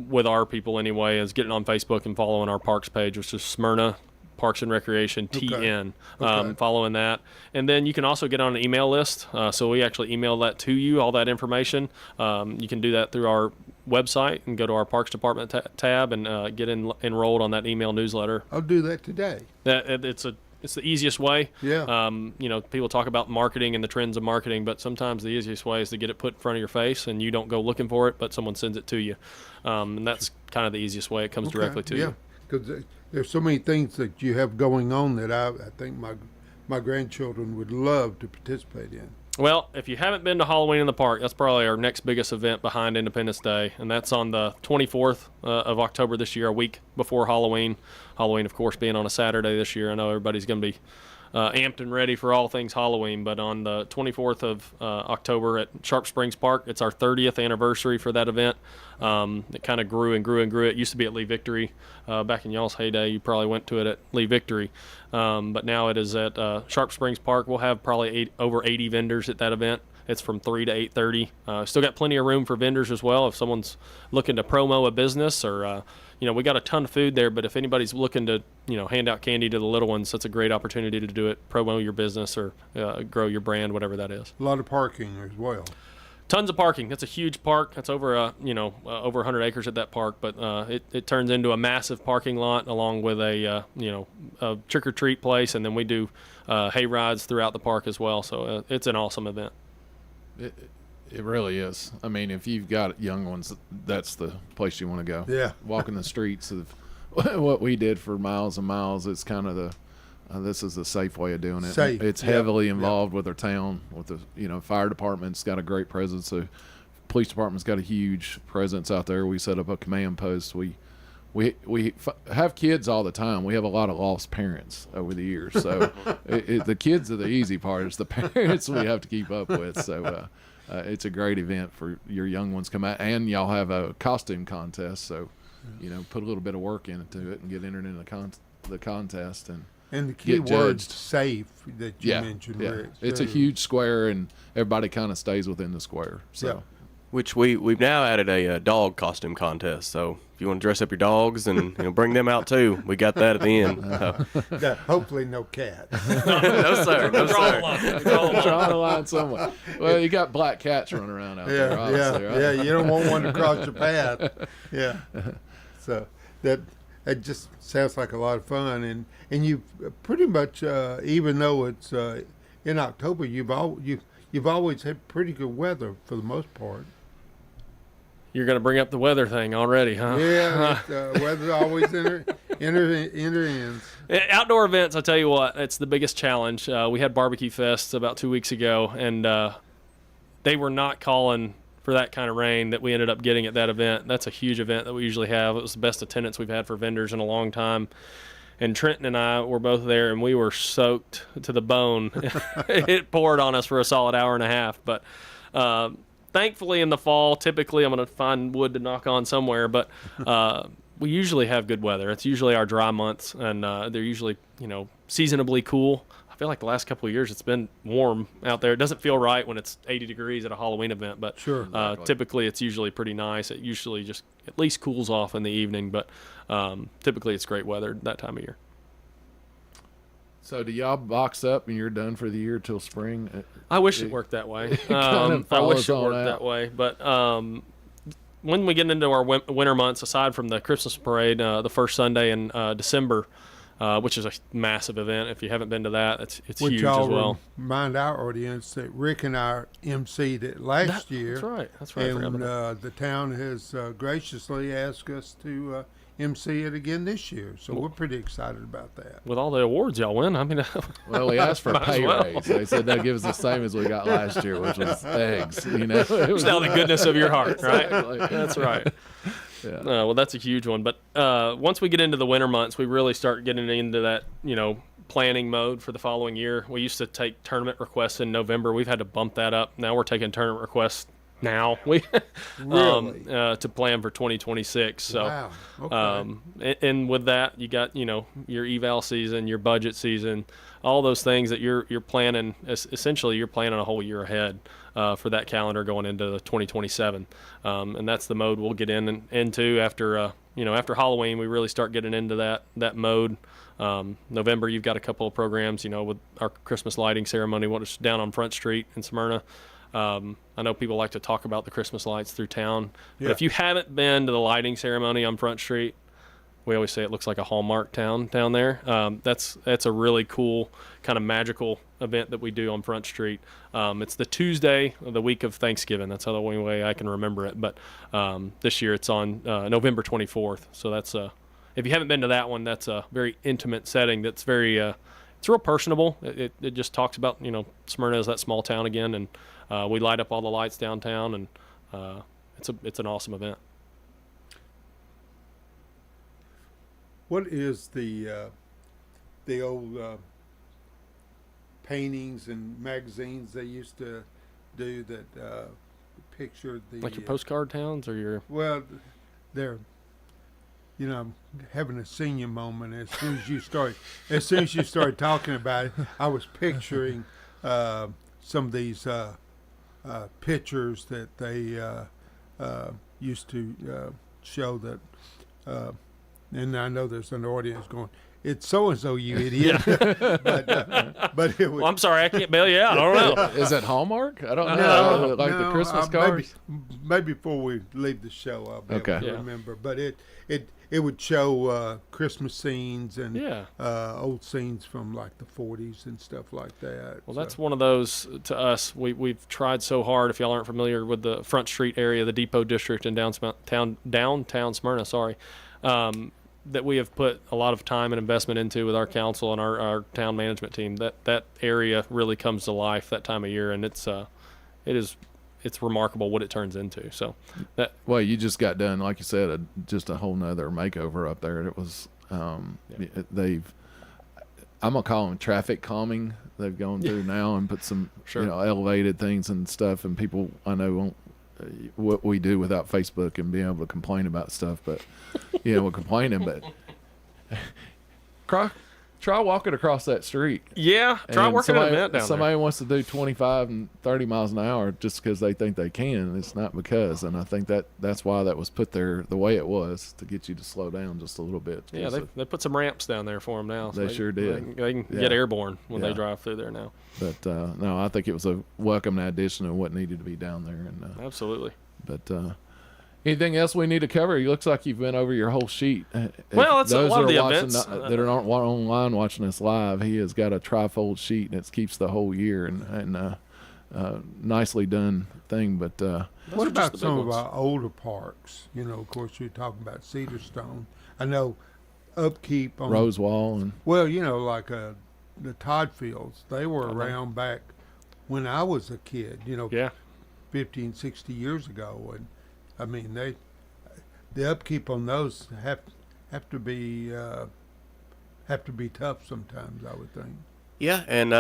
with our people anyway, is getting on Facebook and following our parks page, which is Smyrna Parks and Recreation, TN, following that. And then you can also get on an email list. So we actually email that to you, all that information. You can do that through our website and go to our Parks Department tab and get enrolled on that email newsletter. I'll do that today. It's the easiest way. Yeah. People talk about marketing and the trends of marketing, but sometimes the easiest way is to get it put in front of your face and you don't go looking for it, but someone sends it to you. And that's kind of the easiest way. It comes directly to you. Yeah, because there's so many things that you have going on that I think my grandchildren would love to participate in. Well, if you haven't been to Halloween in the Park, that's probably our next biggest event behind Independence Day, and that's on the 24th of October this year, a week before Halloween. Halloween, of course, being on a Saturday this year. I know everybody's going to be amped and ready for all things Halloween, but on the 24th of October at Sharp Springs Park, it's our 30th anniversary for that event. It kind of grew and grew and grew. It used to be at Lee Victory. Back in y'all's heyday, you probably went to it at Lee Victory. But now it is at Sharp Springs Park. We'll have probably over 80 vendors at that event. It's from 3 to 8:30. Still got plenty of room for vendors as well if someone's looking to promo a business or, we got a ton of food there, but if anybody's looking to, hand out candy to the little ones, that's a great opportunity to do it, promo your business or grow your brand, whatever that is. A lot of parking as well. Tons of parking. That's a huge park. That's over, over 100 acres at that park, but it turns into a massive parking lot along with a trick-or-treat place, and then we do hay rides throughout the park as well, so it's an awesome event. It really is. I mean, if you've got young ones, that's the place you want to go. Yeah. Walking the streets of what we did for miles and miles, it's kind of this is a safe way of doing it. Safe. It's heavily involved with our town, with the, fire department's got a great presence. The police department's got a huge presence out there. We set up a command post. We have kids all the time. We have a lot of lost parents over the years. So the kids are the easy part. It's the parents we have to keep up with. So it's a great event for your young ones come out. And y'all have a costume contest. So, put a little bit of work into it and get entered into the contest. And the key word's safe that you mentioned, Rick. It's a huge square, and everybody kind of stays within the square. So. Yeah. Which we've now added a dog costume contest. So if you want to dress up your dogs and bring them out too, we got that at the end. Hopefully no cats. No sir. No sir. Draw the line somewhere. Well, you got black cats running around out there. Obviously, right? Yeah. You don't want one to cross your path. Yeah. So that just sounds like a lot of fun, and you pretty much, even though it's in October, you've always had pretty good weather for the most part. You're going to bring up the weather thing already, huh? Yeah, weather always ends. Outdoor events, I tell you what, it's the biggest challenge. We had Barbecue Fest about 2 weeks ago, and they were not calling for that kind of rain that we ended up getting at that event. That's a huge event that we usually have. It was the best attendance we've had for vendors in a long time. And Trenton and I were both there, and we were soaked to the bone. It poured on us for a solid hour and a half. But thankfully in the fall, typically I'm going to find wood to knock on somewhere. But we usually have good weather. It's usually our dry months, and they're usually, seasonably cool. I feel like the last couple of years it's been warm out there. It doesn't feel right when it's 80 degrees at a Halloween event, but sure, exactly. Typically it's usually pretty nice. It usually just at least cools off in the evening, but typically it's great weather that time of year. So do y'all box up and you're done for the year till spring? I wish it worked that way. I wish it worked that way, but when we get into our winter months, aside from the Christmas parade, the first Sunday in December, which is a massive event. If you haven't been to that, it's huge as well. Remind our audience that Rick and I emceed it last year. That's right. And the town has graciously asked us to MC it again this year, so we're pretty excited about that. With all the awards y'all win, I mean, well, we asked for a pay raise. They said they'll give us the same as we got last year, which was eggs. It was now the goodness of your heart, exactly. Right? That's right. Yeah. Well, that's a huge one. But once we get into the winter months, we really start getting into that, planning mode for the following year. We used to take tournament requests in November. We've had to bump that up. Now we're taking tournament requests now really? To plan for 2026. So, wow. Okay. And with that, you got your eval season, your budget season, all those things that you're planning. Essentially, you're planning a whole year ahead for that calendar going into 2027, and that's the mode we'll get into after after Halloween. We really start getting into that mode. November, you've got a couple of programs, with our Christmas lighting ceremony, which is down on Front Street in Smyrna. I know people like to talk about the Christmas lights through town, but if you haven't been to the lighting ceremony on Front Street, we always say it looks like a Hallmark town down there. That's a really cool kind of magical event that we do on Front Street. It's the Tuesday of the week of Thanksgiving. That's the only way I can remember it. But this year it's on November 24th. So that's if you haven't been to that one, that's a very intimate setting. That's very it's real personable. It just talks about Smyrna is that small town again, and we light up all the lights downtown, and it's an awesome event. What is the old paintings and magazines they used to do that pictured the like your postcard towns or your they're I'm having a senior moment as soon as you start talking about it. I was picturing some of these pictures that they used to show that and I know there's an audience going, it's so-and-so, you idiot. but it was, well, I'm sorry, I can't bail you out. I don't know. Is it Hallmark? I don't know. Like the Christmas cards? Maybe before we leave the show, I'll be able to remember. But it would show Christmas scenes and old scenes from like the 40s and stuff like that. Well, that's one of those to us. We've tried so hard. If y'all aren't familiar with the Front Street area, the Depot District in downtown Smyrna, that we have put a lot of time and investment into with our council and our town management team. That area really comes to life that time of year, and it's remarkable what it turns into. So that you just got done, like you said, just a whole nother makeover up there. It was I'm gonna call them traffic calming. They've gone through now and put some elevated things and stuff, and people I know won't what we do without Facebook and being able to complain about stuff, but we're complaining, but try walking across that street. Try working an event down somebody there. wants to do 25 and 30 miles an hour just because they think they can. It's not because, and I think that's why that was put there the way it was, to get you to slow down just a little bit. They put some ramps down there for them now. So they sure did. They can get airborne when they drive through there now. But no, I think it was a welcome addition of what needed to be down there. And absolutely. But anything else we need to cover? It looks like you've been over your whole sheet. Well, that's a lot of the events that are not online watching us live. He has got a trifold sheet, and it keeps the whole year, and nicely done thing. But what about some of our older parks? Of course, you're talking about Cedarstone. I know upkeep on Rosewall and like the Todd Fields. They were around back when I was a kid. 50 and 60 years ago. And I mean, the upkeep on those have to be tough sometimes, I would think. Yeah, and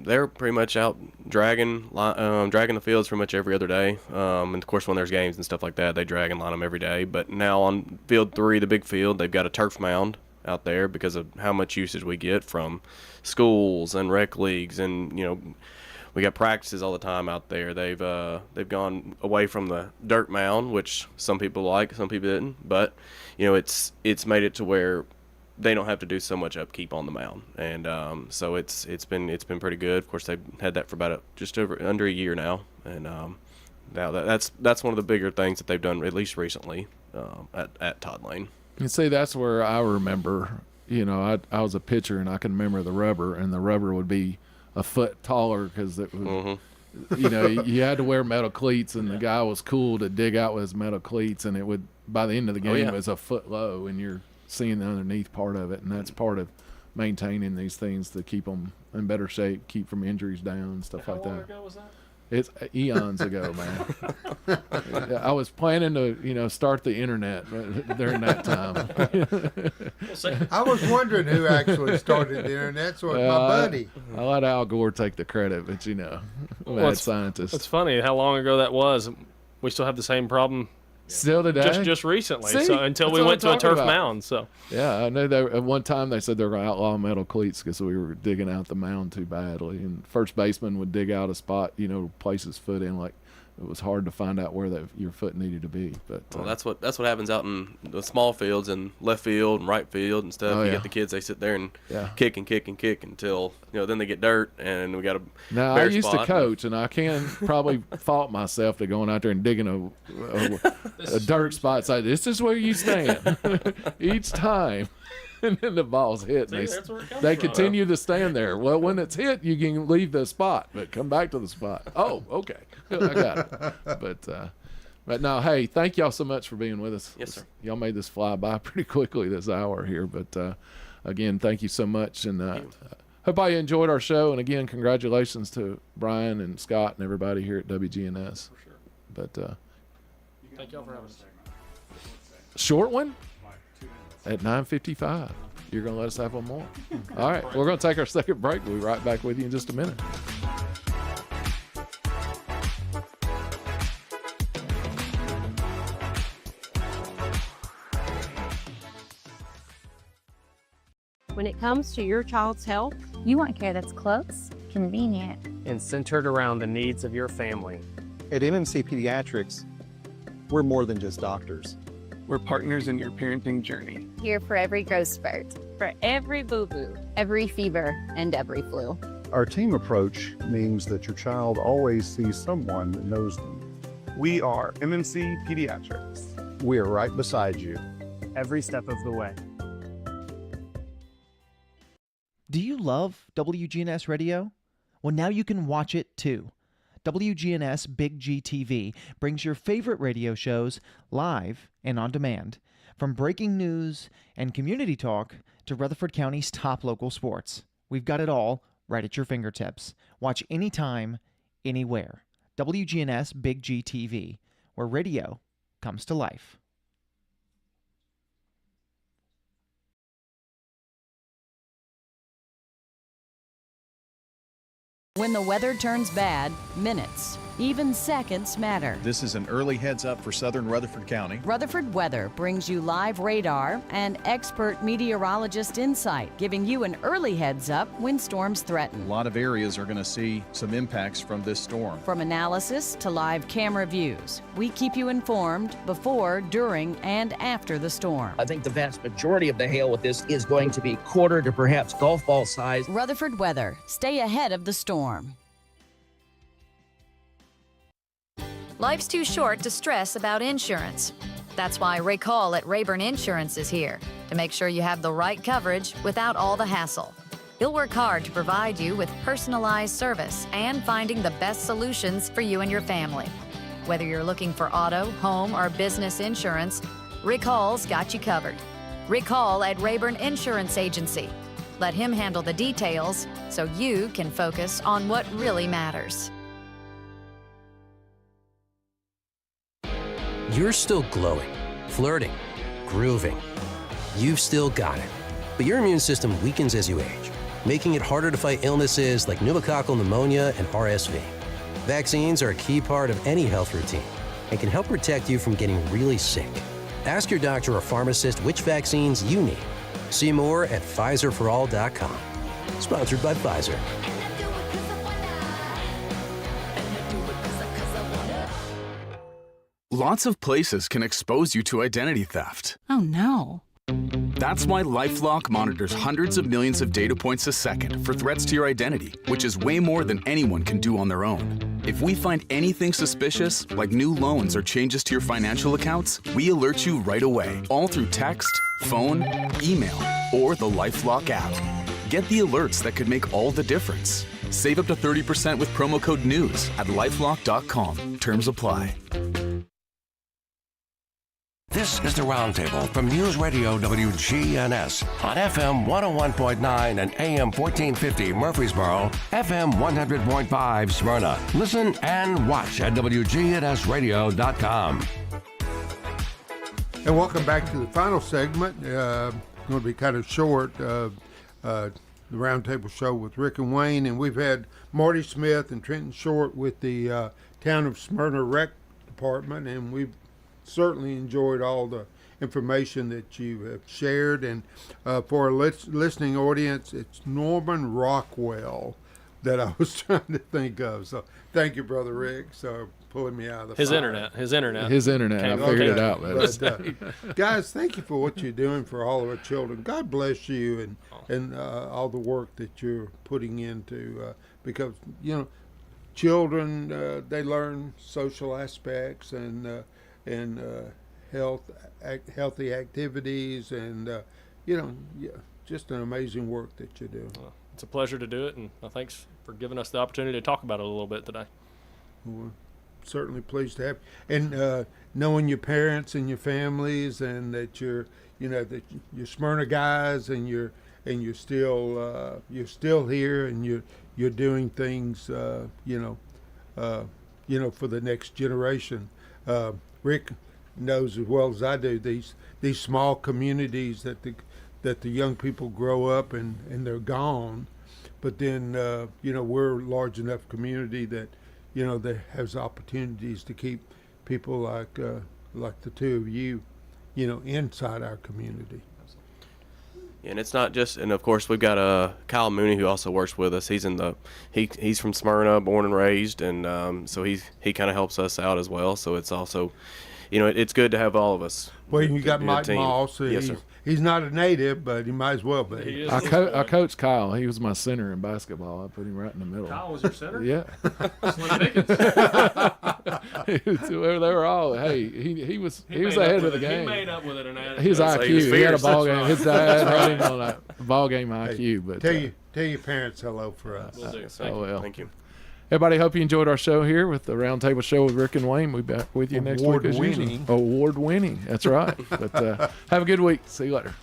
they're pretty much out dragging the fields pretty much every other day. And of course, when there's games and stuff like that, they drag and line them every day. But now on field 3, the big field, they've got a turf mound out there because of how much usage we get from schools and rec leagues, and we got practices all the time out there. They've gone away from the dirt mound, which some people like, some people didn't. But it's made it to where they don't have to do so much upkeep on the mound, and so it's been pretty good. Of course, they've had that for about just under a year now, and now that's one of the bigger things that they've done, at least recently, at Todd Lane. You see, that's where I remember. I was a pitcher, and I can remember the rubber, and the rubber would be a foot taller because it was. You had to wear metal cleats, and the guy was cool to dig out with his metal cleats, and it would, by the end of the game, it was a foot low, and you're seeing the underneath part of it, and that's part of maintaining these things to keep them in better shape, keep from injuries down, stuff like that. How long ago was that? It's eons ago, man. I was planning to, start the internet during that time. I was wondering who actually started the internet, so it's my buddy. I let Al Gore take the credit, but mad scientist. It's funny how long ago that was. We still have the same problem. Still today? Just recently. See? So until we went to a turf mound. So yeah, I know that at one time they said they were going to outlaw metal cleats because we were digging out the mound too badly. And first baseman would dig out a spot, place his foot in, like it was hard to find out where your foot needed to be. But that's what happens out in the small fields and left field and right field and stuff. You get the kids, they sit there and kick and kick and kick until then they get dirt, and we got a now I used to coach, and I can probably fault myself to going out there and digging a dirt spot. Say, this is where you stand each time. And then the ball's hit. See, they continue to stand there. Well, when it's hit, you can leave the spot, but come back to the spot. Oh, okay. I got it. But no, hey, thank y'all so much for being with us. Yes, sir. Y'all made this fly by pretty quickly this hour here. But again, thank you so much. And hope you enjoyed our show. And again, congratulations to Brian and Scott and everybody here at WGNS. For sure. But thank y'all for having us. Short one? At 9:55. You're going to let us have one more? All right. We're going to take our second break. We'll be right back with you in just a minute. When it comes to your child's health, You want care that's close, convenient, and centered around the needs of your family. At MMC Pediatrics, we're more than just doctors. We're partners in your parenting journey. Here for every growth spurt, for every boo-boo, every fever, and every flu. Our team approach means that your child always sees someone that knows them. We are MMC Pediatrics. We are right beside you. Every step of the way. Do you love WGNS Radio? Well, now you can watch it too. WGNS Big G TV brings your favorite radio shows live and on demand. From breaking news and community talk to Rutherford County's top local sports. We've got it all right at your fingertips. Watch anytime, anywhere. WGNS Big G TV, where radio comes to life. When the weather turns bad, minutes, even seconds matter. This is an early heads up for southern Rutherford County. Rutherford Weather brings you live radar and expert meteorologist insight, giving you an early heads up when storms threaten. A lot of areas are going to see some impacts from this storm. From analysis to live camera views, we keep you informed before, during, and after the storm. I think the vast majority of the hail with this is going to be quarter to perhaps golf ball size. Rutherford Weather. Stay ahead of the storm. Life's too short to stress about insurance. That's why Ray Call at Rayburn Insurance is here to make sure you have the right coverage without all the hassle. He'll work hard to provide you with personalized service and finding the best solutions for you and your family. Whether you're looking for auto, home, or business insurance, Ray Call's got you covered. Ray Call at Rayburn Insurance Agency. Let him handle the details so you can focus on what really matters. You're still glowing, flirting, grooving. You've still got it. But your immune system weakens as you age, making it harder to fight illnesses like pneumococcal pneumonia and RSV. Vaccines are a key part of any health routine and can help protect you from getting really sick. Ask your doctor or pharmacist which vaccines you need. See more at PfizerForAll.com. Sponsored by Pfizer. Lots of places can expose you to identity theft. Oh no. That's why LifeLock monitors hundreds of millions of data points a second for threats to your identity, which is way more than anyone can do on their own. If we find anything suspicious, like new loans or changes to your financial accounts, we alert you right away, all through text, phone, email, or the LifeLock app. Get the alerts that could make all the difference. Save up to 30% with promo code NEWS at lifelock.com. Terms apply. This is the Roundtable from News Radio WGNS on FM 101.9 and AM 1450 Murfreesboro, FM 100.5 Smyrna. Listen and watch at WGNSradio.com. And welcome back to the final segment. Going to be kind of short. The Roundtable Show with Rick and Wayne. And we've had Marty Smith and Trenton Short with the Town of Smyrna Rec Department. And we've certainly enjoyed all the information that you have shared. And for our listening audience, it's Norman Rockwell that I was trying to think of. So thank you, Brother Rick, so pulling me out of the His fire. internet. His internet. I figured it out. But, guys, thank you for what you're doing for all of our children. God bless you and all the work that you're putting into because, you know, children, they learn social aspects and healthy activities and just an amazing work that you do. Well, it's a pleasure to do it, and thanks for giving us the opportunity to talk about it a little bit today. We're certainly pleased to have you. And knowing your parents and your families, and that you're Smyrna guys, and you're still here, and you're doing things for the next generation. Rick knows as well as I do these small communities that the young people grow up and they're gone, but then we're a large enough community that that has opportunities to keep people like the two of you inside our community. And it's not just, and of course we've got Kyle Mooney who also works with us. He's he's from Smyrna, born and raised, and so he kind of helps us out as well. So it's also, it's good to have all of us. Well, you got Mike Moss. Yes, sir. He's not a native, but he might as well be. I coached Kyle. He was my center in basketball. I put him right in the middle. Kyle was your center? Yeah. They were all. Hey, he was ahead of the game. He made up with it an attitude. His IQ. He had a ball game. His dad had him on a ball game IQ. Hey, but tell your parents hello for us. Will do. Thank you. Everybody, hope you enjoyed our show here with the Roundtable Show with Rick and Wayne. We'll be back with you next week. Award-winning. Award-winning. That's right. But have a good week. See you later.